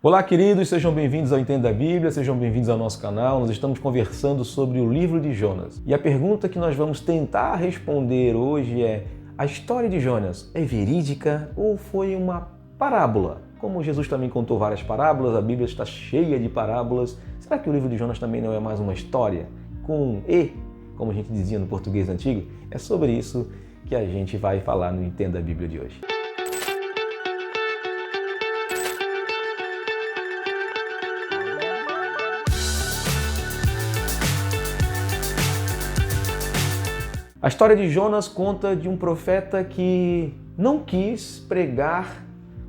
Olá, queridos, sejam bem-vindos ao Entenda a Bíblia, sejam bem-vindos ao nosso canal. Nós estamos conversando sobre o livro de Jonas. E a pergunta que nós vamos tentar responder hoje é: a história de Jonas é verídica ou foi uma parábola? Como Jesus também contou várias parábolas, a Bíblia está cheia de parábolas. Será que o livro de Jonas também não é mais uma história com E, como a gente dizia no português antigo? É sobre isso que a gente vai falar no Entenda a Bíblia de hoje. A história de Jonas conta de um profeta que não quis pregar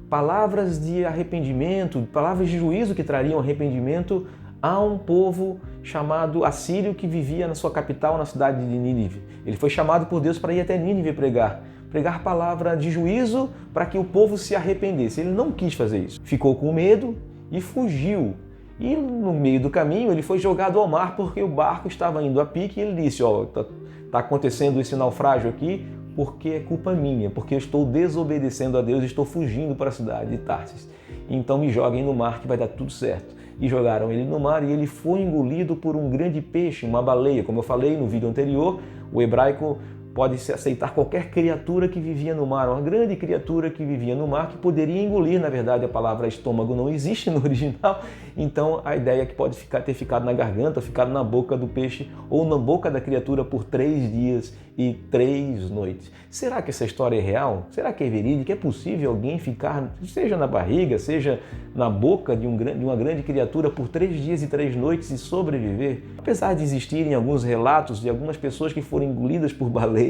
palavras de arrependimento, palavras de juízo que trariam arrependimento a um povo chamado assírio que vivia na sua capital, na cidade de Nínive. Ele foi chamado por Deus para ir até Nínive pregar palavra de juízo para que o povo se arrependesse. Ele não quis fazer isso. Ficou com medo e fugiu. E no meio do caminho ele foi jogado ao mar porque o barco estava indo a pique e ele disse: está acontecendo esse naufrágio aqui porque é culpa minha, porque eu estou desobedecendo a Deus e estou fugindo para a cidade de Tarsis. Então me joguem no mar que vai dar tudo certo. E jogaram ele no mar e ele foi engolido por um grande peixe, uma baleia. Como eu falei no vídeo anterior, o hebraico pode aceitar qualquer criatura que vivia no mar, uma grande criatura que vivia no mar, que poderia engolir. Na verdade, a palavra estômago não existe no original, então a ideia é que pode ter ficado na garganta, ficado na boca do peixe ou na boca da criatura por 3 dias e 3 noites. Será que essa história é real? Será que é verídica? É possível alguém ficar, seja na barriga, seja na boca de uma grande criatura por 3 dias e 3 noites e sobreviver? Apesar de existirem alguns relatos de algumas pessoas que foram engolidas por baleias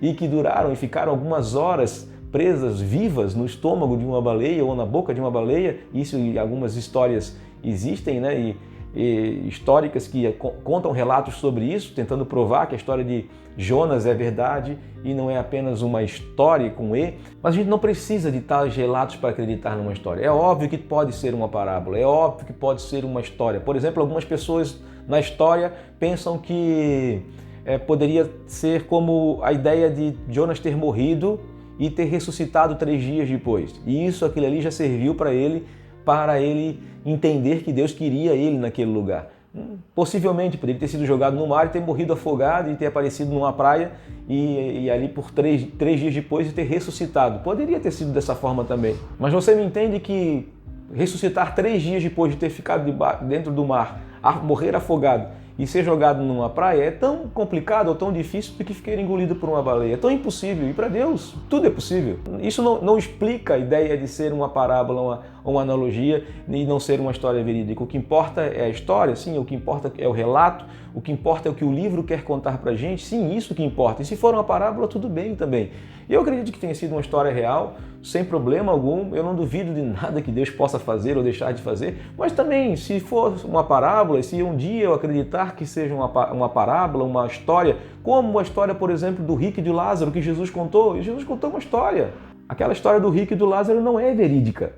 e que duraram e ficaram algumas horas presas vivas no estômago de uma baleia ou na boca de uma baleia, isso e algumas histórias existem, né? E históricas que contam relatos sobre isso, tentando provar que a história de Jonas é verdade e não é apenas uma história com E. Mas a gente não precisa de tais relatos para acreditar numa história. É óbvio que pode ser uma parábola, é óbvio que pode ser uma história. Por exemplo, algumas pessoas na história pensam que poderia ser como a ideia de Jonas ter morrido e ter ressuscitado 3 dias depois. E aquilo ali já serviu para ele entender que Deus queria ele naquele lugar. Possivelmente poderia ter sido jogado no mar e ter morrido afogado e ter aparecido numa praia e ali por 3 dias depois ter ressuscitado. Poderia ter sido dessa forma também. Mas você me entende que ressuscitar 3 dias depois de ter ficado dentro do mar, morrer afogado e ser jogado numa praia é tão complicado ou tão difícil do que ficar engolido por uma baleia. É tão impossível. E para Deus, tudo é possível. Isso não explica a ideia de ser uma parábola, uma analogia e não ser uma história verídica. O que importa é a história, sim. O que importa é o relato. O que importa é o que o livro quer contar para a gente. Sim, isso que importa. E se for uma parábola, tudo bem também. Eu acredito que tenha sido uma história real, sem problema algum. Eu não duvido de nada que Deus possa fazer ou deixar de fazer. Mas também, se for uma parábola, se um dia eu acreditar que seja uma parábola, uma história, como a história, por exemplo, do rico e de Lázaro, que Jesus contou. E Jesus contou uma história. Aquela história do rico e do Lázaro não é verídica.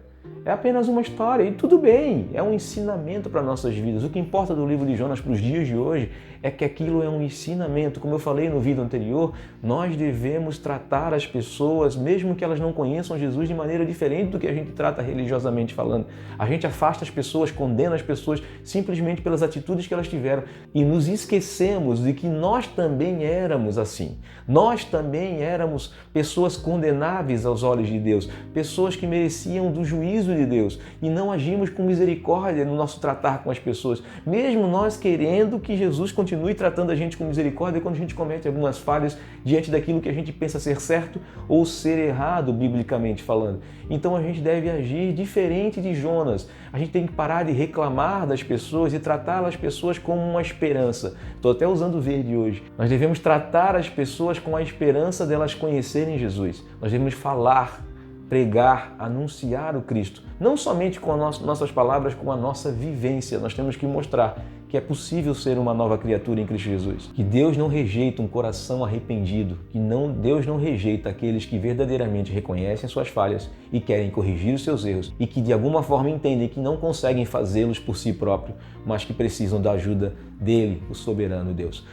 É apenas uma história e tudo bem, é um ensinamento para nossas vidas. O que importa do livro de Jonas para os dias de hoje é que aquilo é um ensinamento. Como eu falei no vídeo anterior, nós devemos tratar as pessoas, mesmo que elas não conheçam Jesus, de maneira diferente do que a gente trata religiosamente falando. A gente afasta as pessoas, condena as pessoas simplesmente pelas atitudes que elas tiveram e nos esquecemos de que nós também éramos assim. Nós também éramos pessoas condenáveis aos olhos de Deus, pessoas que mereciam do juízo de Deus e não agimos com misericórdia no nosso tratar com as pessoas, mesmo nós querendo que Jesus continue tratando a gente com misericórdia quando a gente comete algumas falhas diante daquilo que a gente pensa ser certo ou ser errado, biblicamente falando. Então a gente deve agir diferente de Jonas. A gente tem que parar de reclamar das pessoas e tratar as pessoas como uma esperança. Estou até usando o verde hoje. Nós devemos tratar as pessoas com a esperança delas conhecerem Jesus. Nós devemos falar, pregar, anunciar o Cristo, não somente com as nossas palavras, com a nossa vivência. Nós temos que mostrar que é possível ser uma nova criatura em Cristo Jesus, que Deus não rejeita um coração arrependido, que Deus não rejeita aqueles que verdadeiramente reconhecem suas falhas e querem corrigir os seus erros e que de alguma forma entendem que não conseguem fazê-los por si próprio, mas que precisam da ajuda dele, o soberano Deus.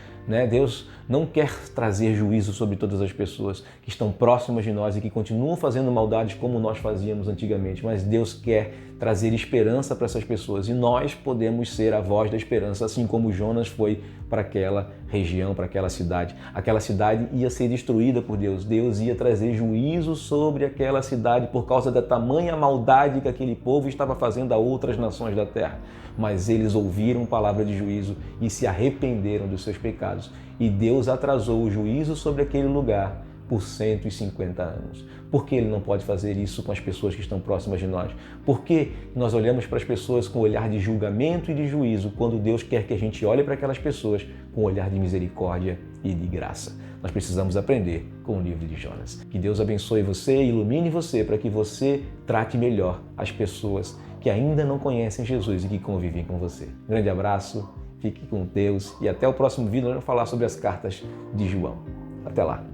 Deus não quer trazer juízo sobre todas as pessoas que estão próximas de nós e que continuam fazendo maldades como nós fazíamos antigamente, mas Deus quer trazer esperança para essas pessoas. E nós podemos ser a voz da esperança, assim como Jonas foi para aquela região, para aquela cidade. Aquela cidade ia ser destruída por Deus. Deus ia trazer juízo sobre aquela cidade por causa da tamanha maldade que aquele povo estava fazendo a outras nações da terra. Mas eles ouviram palavra de juízo e se arrependeram dos seus pecados. E Deus atrasou o juízo sobre aquele lugar por 150 anos. Por que Ele não pode fazer isso com as pessoas que estão próximas de nós? Por que nós olhamos para as pessoas com um olhar de julgamento e de juízo, quando Deus quer que a gente olhe para aquelas pessoas com um olhar de misericórdia e de graça? Nós precisamos aprender com o livro de Jonas. Que Deus abençoe você e ilumine você para que você trate melhor as pessoas que ainda não conhecem Jesus e que convivem com você. Grande abraço, fique com Deus e até o próximo vídeo. Nós vamos falar sobre as cartas de João. Até lá!